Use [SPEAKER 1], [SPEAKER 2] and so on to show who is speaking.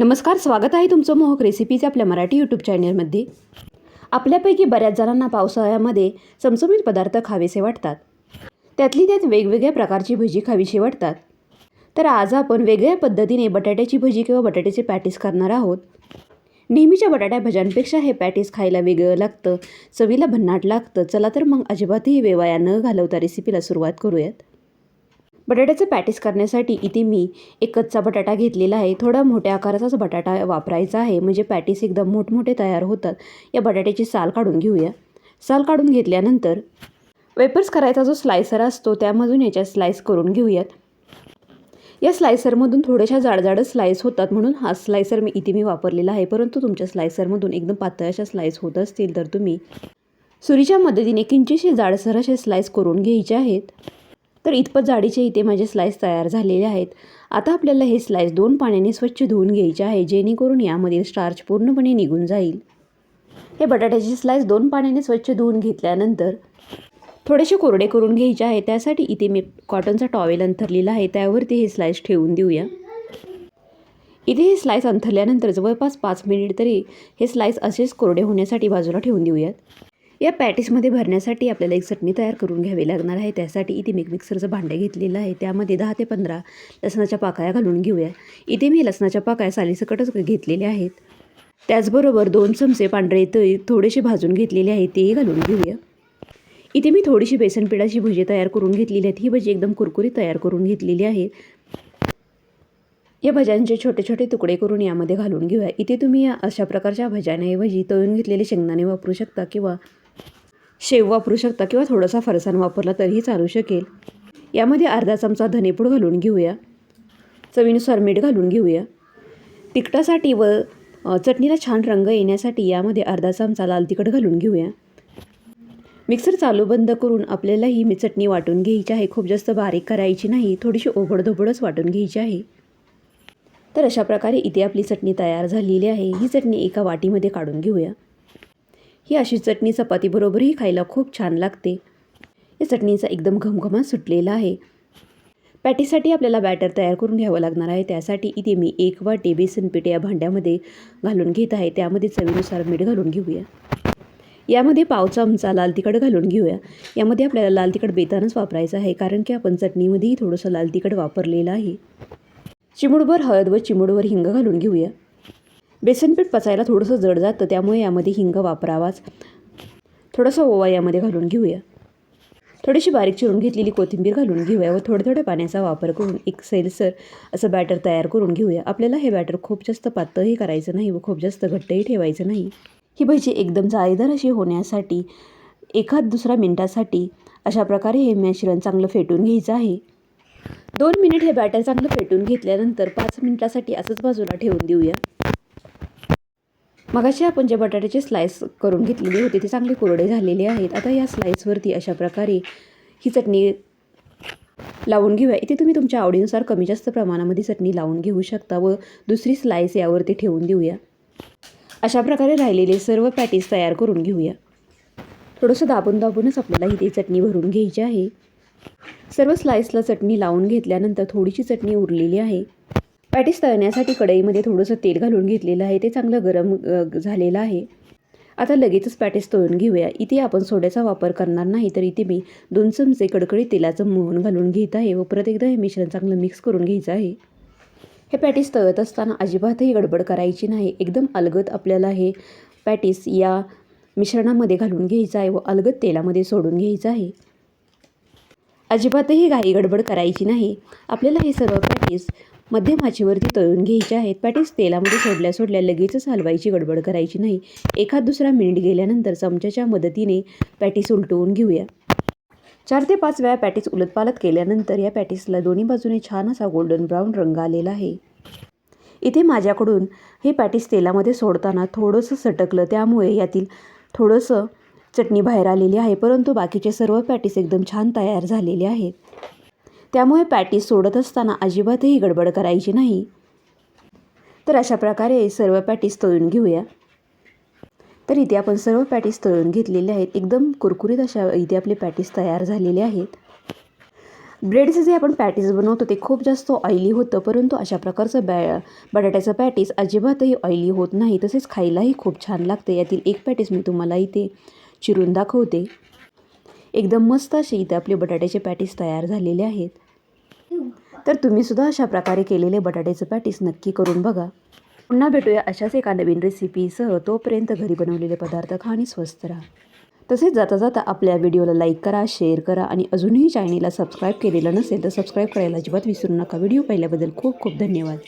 [SPEAKER 1] नमस्कार, स्वागत आहे तुमचं मोहक रेसिपीज आपल्या मराठी यूट्यूब चॅनलमध्ये. आपल्यापैकी बऱ्याच जणांना पावसाळ्यामध्ये चमचमीत पदार्थ खावेसे वाटतात. त्यातली त्यात वेगवेगळ्या प्रकारची भजी खावीशी वाटतात. तर आज आपण वेगळ्या पद्धतीने बटाट्याची भजी किंवा बटाट्याचे पॅटीस करणार आहोत. नेहमीच्या बटाट्या भज्यांपेक्षा हे पॅटीस खायला वेगळं लागतं, चवीला भन्नाट लागतं. चला तर मग अजिबातही वेवाया न घालवता रेसिपीला सुरुवात करूयात. बटाट्याचे पॅटीस करण्यासाठी इथे मी एक कच्चा बटाटा घेतलेला आहे. थोडा मोठ्या आकाराचाच बटाटा वापरायचा आहे, म्हणजे पॅटीस एकदम मोठमोठे तयार होतात. या बटाट्याची साल काढून घेऊया. साल काढून घेतल्यानंतर वेपर्स करायचा जो स्लायसर असतो त्यामधून याच्या स्लाइस करून घेऊयात. या स्लायसरमधून थोड्याशा जाडजाडच स्लाइस होतात, म्हणून हा स्लायसर मी वापरलेला आहे. परंतु तुमच्या स्लायसरमधून एकदम पातळ अशा स्लाइस होत असतील तर तुम्ही सुरीच्या मदतीने किंचितसे जाडसर असे स्लाइस करून घ्यायचे आहेत. तर इतपत जाडीचे इथे माझे स्लाइस तयार झालेले आहेत. आता आपल्याला हे स्लाइस 2 पाण्याने स्वच्छ धुवून घ्यायचे आहे, जेणेकरून यामधील स्टार्च पूर्णपणे निघून जाईल. हे बटाट्याचे स्लाइस 2 पाण्याने स्वच्छ धुवून घेतल्यानंतर थोडेसे कोरडे करून घ्यायचे आहे. त्यासाठी इथे मी कॉटनचा टॉवेल अंथरलेला आहे, त्यावरती हे स्लाइस ठेवून देऊया. इथे हे स्लाइस अंथरल्यानंतर जवळपास 5 मिनिट तरी हे स्लाइस असेच कोरडे होण्यासाठी बाजूला ठेवून देऊयात. या पॅटीसमध्ये भरण्यासाठी आपल्याला एक चटणी तयार करून घ्यावी लागणार आहे. त्यासाठी इथे मी मिक्सरचं भांडं घेतलेलं आहे, त्यामध्ये 10 ते 15 लसणाच्या पाकळ्या घालून घेऊया. इथे मी लसणाच्या पाकळ्या सालीसकटच घेतलेल्या आहेत. त्याचबरोबर 2 चमचे पांढरे तीळ थोडेसे भाजून घेतलेले आहेत, तेही घालून घेऊया. इथे मी थोडीशी बेसन पिठाची भजी तयार करून घेतलेली आहेत. ही भजी एकदम कुरकुरीत तयार करून घेतलेली आहे. या भज्यांचे छोटे छोटे तुकडे करून यामध्ये घालून घेऊया. इथे तुम्ही अशा प्रकारच्या भज्यांऐवजी तळून घेतलेले शेंगदाणे वापरू शकता, किंवा शेव वापरू शकता, किंवा थोडासा फरसाण वापरला तरीही चालू शकेल. यामध्ये अर्धा चमचा धनेपूड घालून घेऊया. चवीनुसार मीठ घालून घेऊया. तिखटासाठी व चटणीला छान रंग येण्यासाठी यामध्ये अर्धा चमचा लाल तिखट घालून घेऊया. मिक्सर चालू बंद करून आपल्याला ही चटणी वाटून घ्यायची आहे. खूप जास्त बारीक करायची नाही, थोडीशी ओबडधोबडच वाटून घ्यायची आहे. तर अशा प्रकारे इथे आपली चटणी तयार झालेली आहे. ही चटणी एका वाटीमध्ये काढून घेऊया. ही अशी चटणी चपातीबरोबरही खायला खूप छान लागते. या चटणीचा एकदम घमघमाट सुटलेला आहे. पॅटीसाठी आपल्याला बॅटर तयार करून घ्यावं लागणार आहे. त्यासाठी इथे मी 1 वाटी बेसन पीठ या भांड्यामध्ये घालून घेत आहे. त्यामध्ये चवीनुसार मीठ घालून घेऊया. यामध्ये पाव चमचा लाल तिखट घालून घेऊया. यामध्ये आपल्याला लाल तिखट बेतानच वापरायचं आहे, कारण की आपण चटणीमध्येही थोडंसं लाल तिखट वापरलेलं आहे. चिमूटभर हळद व चिमूटभर हिंग घालून घेऊया. बेसनपीठ पचायला थोडंसं जड जातं, त्यामुळे यामध्ये हिंग वापरावाच. थोडंसं ओवा यामध्ये घालून घेऊया. थोडीशी बारीक चिरून घेतलेली कोथिंबीर घालून घेऊया व थोड्या पाण्याचा वापर करून एक सैलसर असं बॅटर तयार करून घेऊया. आपल्याला हे बॅटर खूप जास्त पातळही करायचं नाही व खूप जास्त घट्टही ठेवायचं नाही. ही भजी एकदम जाळीदार अशी होण्यासाठी 1-2 मिनिटासाठी अशा प्रकारे हे मिश्रण चांगलं फेटून घ्यायचं आहे. 2 मिनिट हे बॅटर चांगलं फेटून घेतल्यानंतर 5 मिनिटासाठी असंच बाजूला ठेवून देऊया. मगाशी आपण जे बटाट्याचे स्लाइस करून घेतलेले होते ते चांगले कोरडे झालेले आहेत. आता या स्लाइसवरती अशा प्रकारे ही चटणी लावून घेऊया. इथे तुम्ही तुमच्या आवडीनुसार कमी जास्त प्रमाणामध्ये चटणी लावून घेऊ शकता व दुसरी स्लाइस यावरती ठेवून देऊया. अशा प्रकारे राहिलेले सर्व पॅटीस तयार करून घेऊया. थोडंसं दाबूनच आपल्याला इथे चटणी भरून घ्यायची आहे. सर्व स्लाइसला चटणी लावून घेतल्यानंतर थोडीशी चटणी उरलेली आहे. पॅटीस तळण्यासाठी कढईमध्ये थोडंसं तेल घालून घेतलेलं आहे, ते चांगलं गरम झालेलं आहे. आता लगेचच पॅटीस तळून घेऊया. इथे आपण सोड्याचा वापर करणार नाही, तर इथे मी 2 चमचे कडकडीत तेलाचं मोहन घालून घेत आहे व परत एकदा हे मिश्रण चांगलं मिक्स करून घ्यायचं आहे. हे पॅटीस तळत असताना अजिबातही गडबड करायची नाही. एकदम अलगद आपल्याला हे पॅटीस या मिश्रणामध्ये घालून घ्यायचं आहे व अलगद तेलामध्ये सोडून घ्यायचं आहे. अजिबातही घाई गडबड करायची नाही. आपल्याला हे सर्व पॅटीस मध्यम आचेवरती तळून घ्यायचे आहेत. पॅटीस तेलामध्ये सोडल्या लगेचच हलवायची गडबड करायची नाही. 1-2 मिनिट गेल्यानंतर चमच्याच्या मदतीने पॅटीस उलटवून घेऊया. 4 ते 5 वेळा पॅटीस उलटपालट केल्यानंतर या पॅटीसला दोन्ही बाजूने छान असा गोल्डन ब्राऊन रंग आलेला आहे. इथे माझ्याकडून हे पॅटीस तेलामध्ये सोडताना थोडंसं सटकलं, त्यामुळे यातील थोडंसं चटणी बाहेर आलेली आहे. परंतु बाकीचे सर्व पॅटीस एकदम छान तयार झालेले आहेत. त्यामुळे पॅटीस सोडत असताना अजिबातही गडबड करायची नाही. तर अशा प्रकारे सर्व पॅटीस तळून घेऊया. तर इथे आपण सर्व पॅटीस तळून घेतलेले आहेत. एकदम कुरकुरीत अशा इथे आपले पॅटीस तयार झालेले आहेत. ब्रेडचे जे आपण पॅटीस बनवतो ते खूप जास्त ऑइली होतं, परंतु अशा प्रकारचं बटाट्याचं पॅटीस अजिबातही ऑइली होत नाही, तसेच खायलाही खूप छान लागते. यातील एक पॅटीस मी तुम्हाला इथे चिरून दाखवते. एकदम मस्त असे इथे आपले बटाट्याचे पॅटीस तयार झालेले आहेत. तर तुम्हीसुद्धा अशा प्रकारे केलेले बटाट्याचे पॅटीस नक्की करून बघा. पुन्हा भेटूया अशाच एका नवीन रेसिपीसह. तोपर्यंत घरी बनवलेले पदार्थ खा आणि स्वस्थ राहा. तसेच जाता जाता आपल्या व्हिडिओला लाईक करा, शेअर करा आणि अजूनही चॅनेलला सबस्क्राईब केलेलं नसेल तर सबस्क्राईब करायला अजिबात विसरू नका. व्हिडिओ पाहिल्याबद्दल खूप खूप धन्यवाद.